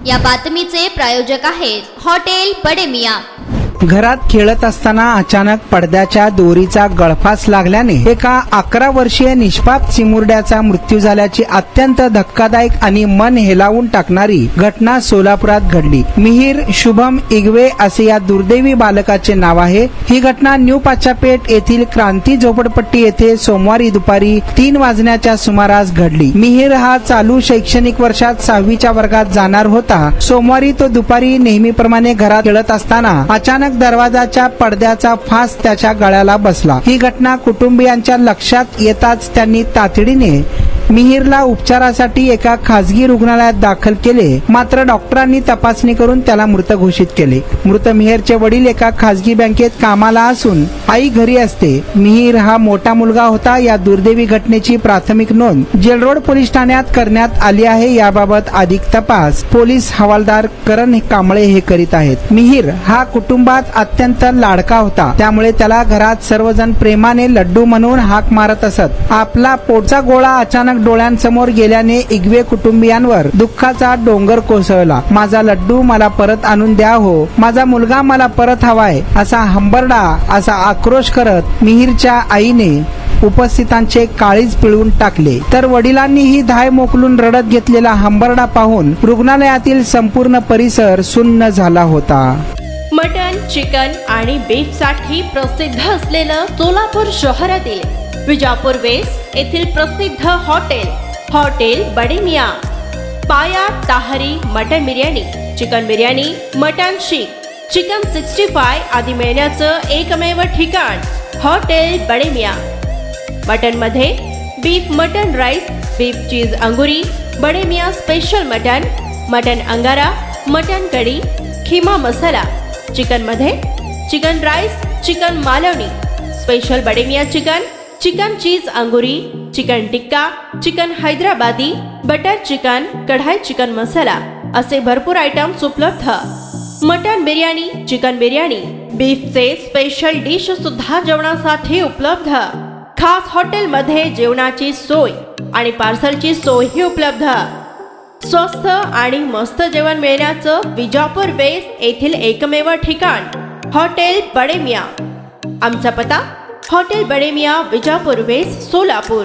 या बातमीचे प्रायोजक आहेत हॉटेल बडे मियां। घरात खेळत असताना अचानक पडद्याच्या दोरीचा गळफास लागल्याने एका 11 वर्षीय निष्पाप चिमुरड्याचा मृत्यू झाल्याची अत्यंत धक्कादायक आणि मन हेलावून टाकणारी घटना सोलापुरात घडली। मिहीर शुभम इगवे असे या दुर्दैवी बालकाचे नाव आहे। ही घटना न्यू पाचापेठ येथील क्रांती झोपडपट्टी येथे सोमवारी दुपारी 3 वाजण्याच्या सुमारास घडली। मिहीर हा चालू शैक्षणिक वर्षात 6वीच्या वर्गात जाणार होता। सोमवारी तो दुपारी नेहमीप्रमाणे घरात खेळत असताना अचानक दरवाजाच्या पडद्याचा फास त्याच्या गळ्याला बसला। ही घटना कुटुंबियांच्या लक्षात येताच त्यांनी तातडीने मिहीरला उपचारासाठी एका खासगी रुग्णालयात दाखल केले, मात्र डॉक्टरांनी तपासणी करून त्याला मृत घोषित केले। मृत मिहीरचे वडील एका खासगी बँकेत कामाला असून आई घरी असते। मिहीर हा मोठा मुलगा होता। या दुर्दैवी घटनेची प्राथमिक नोंद जेलरोड पोलीस ठाण्यात करण्यात आली आहे। याबाबत अधिक तपास पोलीस हवालदार करण कांबळे हे करीत आहेत। मिहीर हा कुटुंबात अत्यंत लाडका होता, त्यामुळे त्याला घरात सर्वजण प्रेमाने लड्डू म्हणून हाक मारत असत। आपला पोटचा गोळा अचानक डोळ्यांसमोर गेल्याने इगवे कुटुंबियांवर दुःखाचा डोंगर कोसळला। माझा लड्डू मला परत आणून द्या हो, माझा मुलगा मला परत हवाय, असा हंबरडा असा आक्रोश करत मिहीरच्या आईने उपस्थितांचे काळीज पिळवून टाकले। तर वडिलांनीही धाय मोकलून रडत घेतलेला हंबरडा पाहून रुग्णालयातील संपूर्ण परिसर सुन्न झाला होता। मटन, चिकन आणि बीफ साठी प्रसिद्ध असलेलं सोलापूर शहरातील विजापूर वेस्ट येथील प्रसिद्ध हॉटेल बडे मियां। पाया ताहरी mutton biryani, chicken biryani, mutton शीख, चिकन 65 आदी मिळण्याचं एकमेव ठिकाण हॉटेल बडे मियां। मटन मध्ये beef mutton rice, beef cheese अंगुरी, Bade Miyan special mutton, mutton अंगारा, मटन कढी, खिमा मसाला। चिकन मध्ये चिकन राईस, चिकन मालवणी, special Bade Miyan chicken, chicken cheese अंगुरी, चिकन टिक्का, चिकन हैदराबादी, butter chicken, kadai chicken masala असे भरपूर आयटम्स उपलब्ध। मटन बिर्याणी, चिकन बिर्याणी, बीफचे स्पेशल डिश सुद्धा जेवणासाठी उपलब्ध। खास हॉटेलमध्ये जेवणाची सोय आणि पार्सलची सोयही उपलब्ध। स्वस्त आणि मस्त जेवण मिळण्याचं विजापूर वेस्ट येथील एकमेव ठिकाण हॉटेल बडे मियां। आमचा पत्ता हॉटेल बडे मियां, विजापूर वेस्ट, सोलापूर।